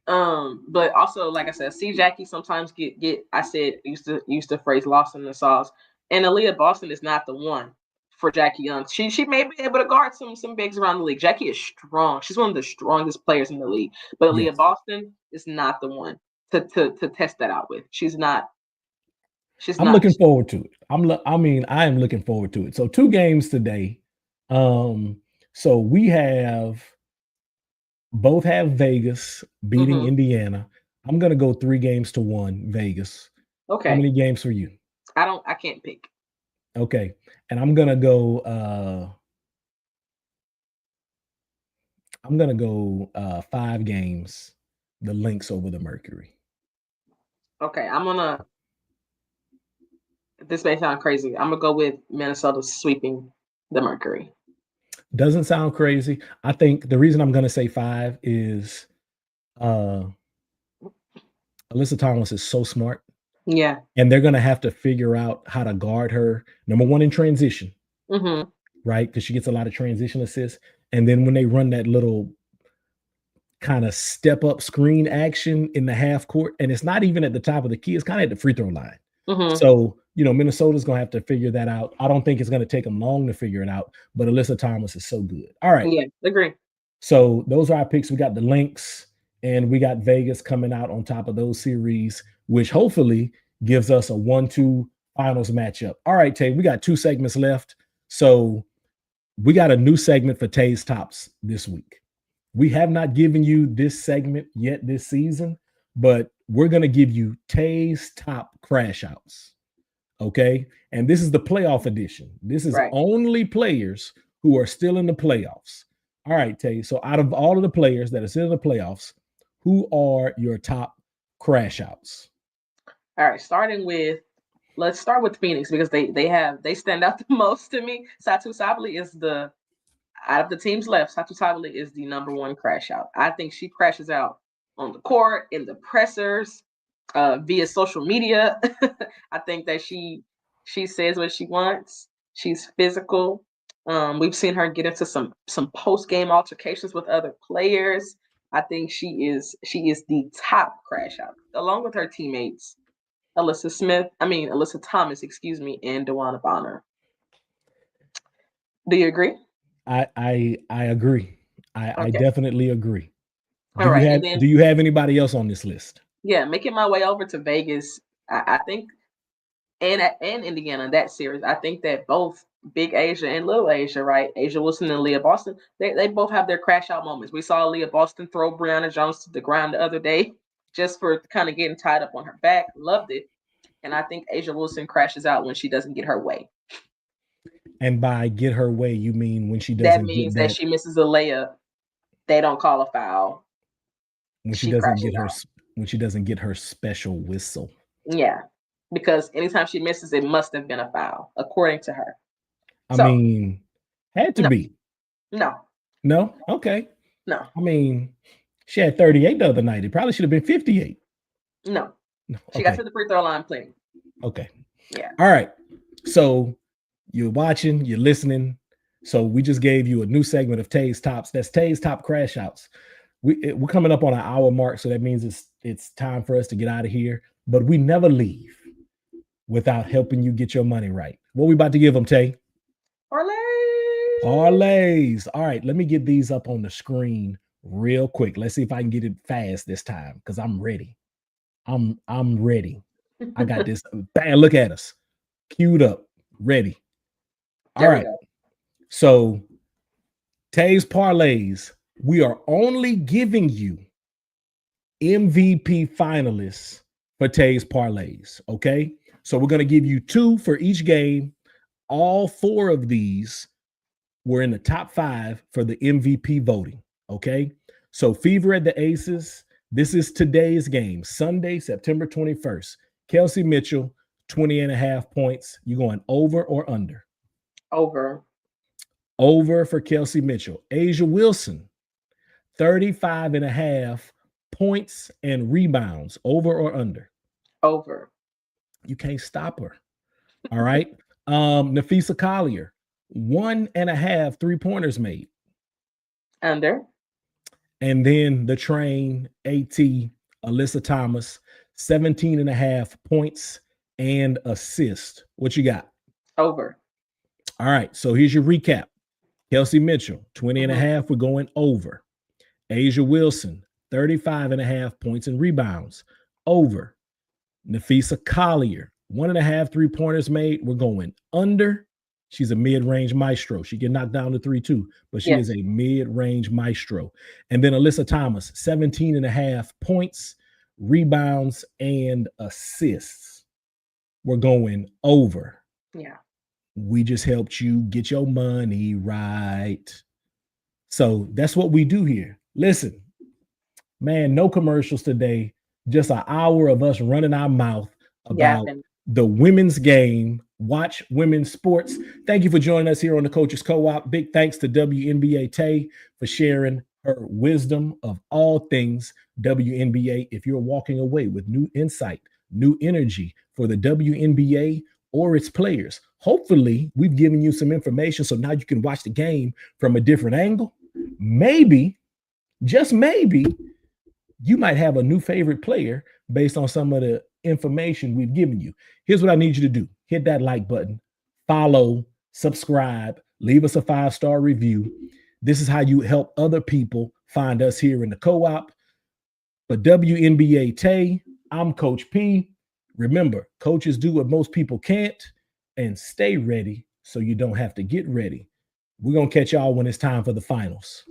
But also, like I said, see Jackie sometimes get I said used to phrase lost in the sauce. And Aaliyah Boston is not the one for Jackie Young. She may be able to guard some bigs around the league. Jackie is strong. She's one of the strongest players in the league. But Aaliyah Yes. Boston is not the one to test that out with. She's not. She's I'm not. looking forward to it. I am looking forward to it. So 2 games today. Um, so we have both have Vegas beating Mm-hmm. Indiana. I'm gonna go 3-1 Vegas. How Okay. many games for you? I can't pick. Okay. And I'm gonna go 5 games, the Lynx over the Mercury. Okay. This may sound crazy. I'm gonna go with Minnesota sweeping the Mercury. Doesn't sound crazy. I think the reason I'm gonna say 5 is uh Alyssa Thomas is so smart, Yeah. and they're gonna have to figure out how to guard her. Number 1 in transition, Mm-hmm. right? Because she gets a lot of transition assists. And then when they run that little kind of step up screen action in the half court, and it's not even at the top of the key, it's kind of at the free throw line. Mm-hmm. So, Minnesota's gonna have to figure that out. I don't think it's gonna take them long to figure it out, but Alyssa Thomas is so good. All right. Yeah. Agree. So those are our picks. We got the Lynx and we got Vegas coming out on top of those series, which hopefully gives us a 1-2 finals matchup. All right, Tay, we got 2 segments left. So we got a new segment for Tay's Tops this week. We have not given you this segment yet this season, but we're going to give you Tay's Top Crash Outs. Okay. And this is the playoff edition. This is Right. only players who are still in the playoffs. All right, Tay. So out of all of the players that are still in the playoffs, who are your top crash outs? All right. Let's start with Phoenix because they stand out the most to me. Satu Sabali is the out of the teams left. Satu Sabali is the number one crash out. I think she crashes out on the court, in the pressers, via social media. I think that she says what she wants. She's physical. We've seen her get into some post game altercations with other players. I think she is the top crash out, along with her teammates Alyssa Thomas, excuse me, and Dewana Bonner. Do you agree? I agree. I Okay. definitely agree. Do All you right. have And do then, you have anybody else on this list? yeah, making my way over to Vegas. I think and Indiana in that series. I think that both Big Asia and Little Asia, right? Asia Wilson and Leah Boston, they both have their crash out moments. We saw Leah Boston throw Brianna Jones to the ground the other day just for kind of getting tied up on her back. Loved it. And I think Asia Wilson crashes out when she doesn't get her way. And by get her way, you mean when she That doesn't get means that that, she misses a layup, they don't call a foul. when she She doesn't crashes get her out. when she doesn't get her special whistle. Yeah. Because anytime she misses, it must have been a foul, according to her. I So mean, had to no, be. no, No? Okay. no, I mean, she had 38 the other night. It probably should have been 58. no. No. She got Okay. to the free throw line plenty. Okay. Yeah. All right. So you're watching, you're listening. So we just gave you a new segment of Tay's Tops. That's Tay's Top Crash Outs. We're coming up on an hour mark, so that means it's time for us to get out of here. But we never leave without helping you get your money right. What we about to give them, Tay? Parlay. Parlays. All right, let me get these up on the screen real quick. Let's see if I can get it fast this time because I'm ready. I'm ready. I got this. Bang, look at us. Queued up, ready. All There we right. go. So Tay's parlays, we are only giving you MVP finalists for Tay's parlays. Okay. So we're going to give you 2 for each game. All 4 of these were in the top 5 for the MVP voting. Okay. So Fever at the Aces. This is today's game, Sunday, September 21st. Kelsey Mitchell, 20.5 points. You going over or under? Over. Over for Kelsey Mitchell. Asia Wilson, 35.5 points and rebounds. Over or under? Over. You can't stop her. All right. Nafisa Collier, 1.5 3-pointers made. Under. And then the train AT, Alyssa Thomas, 17.5 points and assists. What you got? Over. All right. So here's your recap. Kelsey Mitchell, 20.5. We're going over. Asia Wilson, 35.5 points and rebounds. Over. Nafisa Collier, 1.5 3-pointers made. We're going under. She's a mid-range maestro. She can knock down the 3 too, but she is a mid-range maestro. And then Alyssa Thomas, 17.5 points, rebounds, and assists. We're going over. Yeah. We just helped you get your money right. So that's what we do here. Listen, man, no commercials today. Just an hour of us running our mouth about the women's game. Watch women's sports. Thank you for joining us here on the Coaches Co-op. Big thanks to WNBA Tay for sharing her wisdom of all things WNBA. If you're walking away with new insight, new energy for the WNBA or its players, hopefully we've given you some information so now you can watch the game from a different angle. Maybe, just maybe, you might have a new favorite player based on some of the information we've given you. Here's what I need you to do. Hit that like button, follow, subscribe, leave us a 5-star review. This is how you help other people find us here in the co-op. For WNBA Tay, I'm Coach P. Remember, coaches do what most people can't, and stay ready so you don't have to get ready. We're going to catch y'all when it's time for the finals.